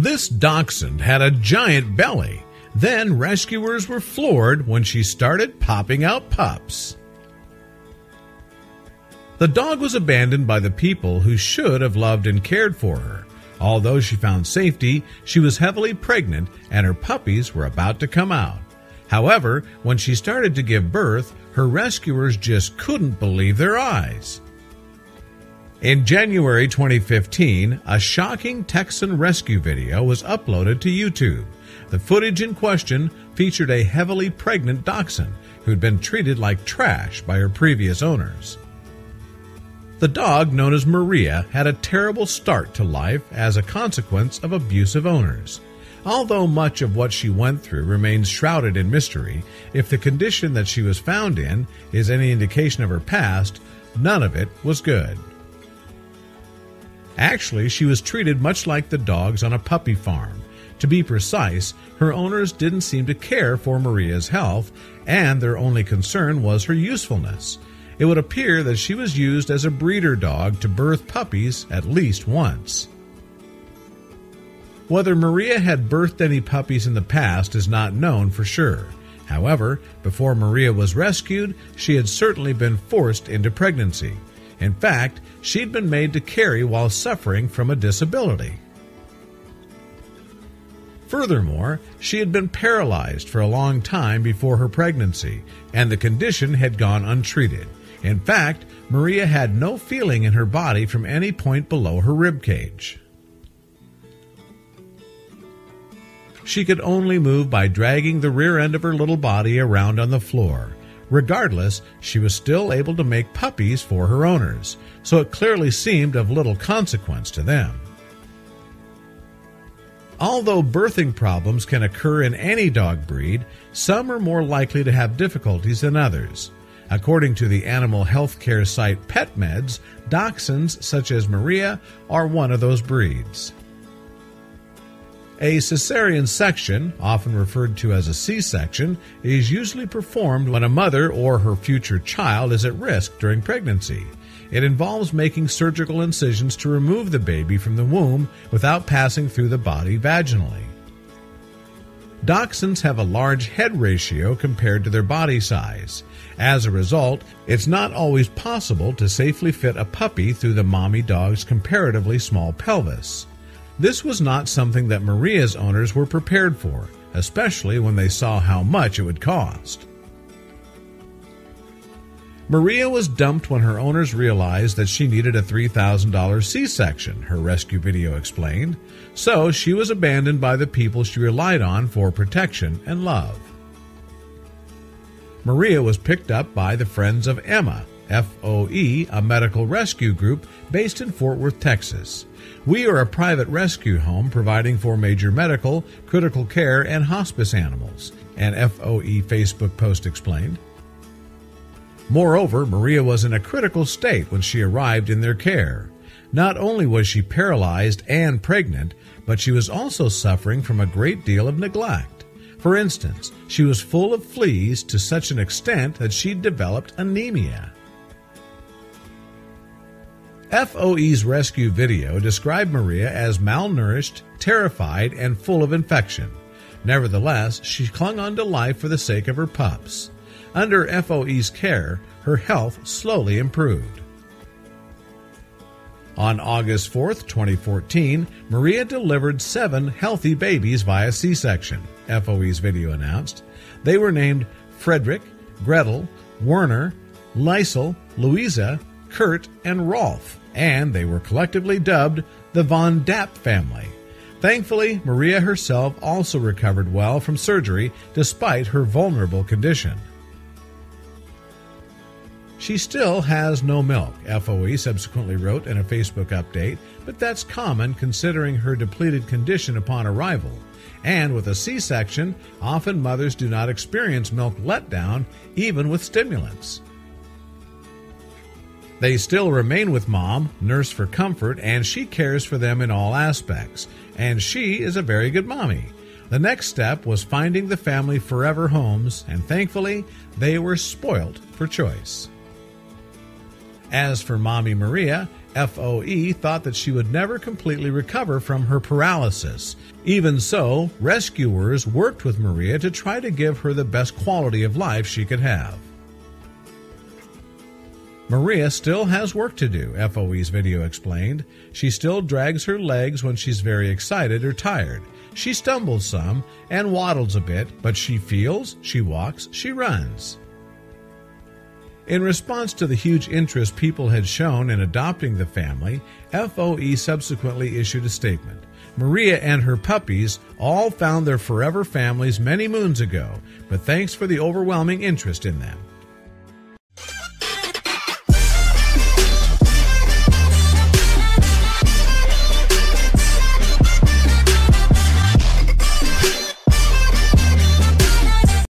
This Dachshund had a giant belly. Then rescuers were floored when she started popping out pups. The dog was abandoned by the people who should have loved and cared for her. Although she found safety, she was heavily pregnant and her puppies were about to come out. However, when she started to give birth, her rescuers just couldn't believe their eyes. In January 2015, a shocking Texan rescue video was uploaded to YouTube. The footage in question featured a heavily pregnant dachshund who'd been treated like trash by her previous owners. The dog, known as Maria, had a terrible start to life as a consequence of abusive owners. Although much of what she went through remains shrouded in mystery, if the condition that she was found in is any indication of her past, none of it was good. Actually, she was treated much like the dogs on a puppy farm. To be precise, her owners didn't seem to care for Maria's health, and their only concern was her usefulness. It would appear that she was used as a breeder dog to birth puppies at least once. Whether Maria had birthed any puppies in the past is not known for sure. However, before Maria was rescued, she had certainly been forced into pregnancy. In fact, she'd been made to carry while suffering from a disability. Furthermore, she had been paralyzed for a long time before her pregnancy, and the condition had gone untreated. In fact, Maria had no feeling in her body from any point below her rib cage. She could only move by dragging the rear end of her little body around on the floor. Regardless, she was still able to make puppies for her owners, so it clearly seemed of little consequence to them. Although birthing problems can occur in any dog breed, some are more likely to have difficulties than others. According to the animal health care site PetMeds, dachshunds such as Maria are one of those breeds. A cesarean section, often referred to as a C-section, is usually performed when a mother or her future child is at risk during pregnancy. It involves making surgical incisions to remove the baby from the womb without passing through the body vaginally. Dachshunds have a large head ratio compared to their body size. As a result, it's not always possible to safely fit a puppy through the mommy dog's comparatively small pelvis. This was not something that Maria's owners were prepared for, especially when they saw how much it would cost. Maria was dumped when her owners realized that she needed a $3,000 C-section, her rescue video explained, so she was abandoned by the people she relied on for protection and love. Maria was picked up by the Friends of Emma, FOE, a medical rescue group based in Fort Worth, Texas. We are a private rescue home providing for major medical, critical care, and hospice animals, an FOE Facebook post explained. Moreover, Maria was in a critical state when she arrived in their care. Not only was she paralyzed and pregnant, but she was also suffering from a great deal of neglect. For instance, she was full of fleas to such an extent that she'd developed anemia. FOE's rescue video described Maria as malnourished, terrified, and full of infection. Nevertheless, she clung on to life for the sake of her pups. Under FOE's care, her health slowly improved. On August 4, 2014, Maria delivered 7 healthy babies via C-section, FOE's video announced. They were named Frederick, Gretel, Werner, Liesel, Louisa, Kurt, and Rolf, and they were collectively dubbed the Von Dapp family. Thankfully, Maria herself also recovered well from surgery despite her vulnerable condition. She still has no milk, FOE subsequently wrote in a Facebook update, but that's common considering her depleted condition upon arrival. And with a C-section, often mothers do not experience milk letdown even with stimulants. They still remain with mom, nurse for comfort, and she cares for them in all aspects. And she is a very good mommy. The next step was finding the family forever homes, and thankfully, they were spoilt for choice. As for Mommy Maria, FOE thought that she would never completely recover from her paralysis. Even so, rescuers worked with Maria to try to give her the best quality of life she could have. Maria still has work to do, FOE's video explained. She still drags her legs when she's very excited or tired. She stumbles some and waddles a bit, but she feels, she walks, she runs. In response to the huge interest people had shown in adopting the family, FOE subsequently issued a statement. Maria and her puppies all found their forever families many moons ago, but thanks for the overwhelming interest in them.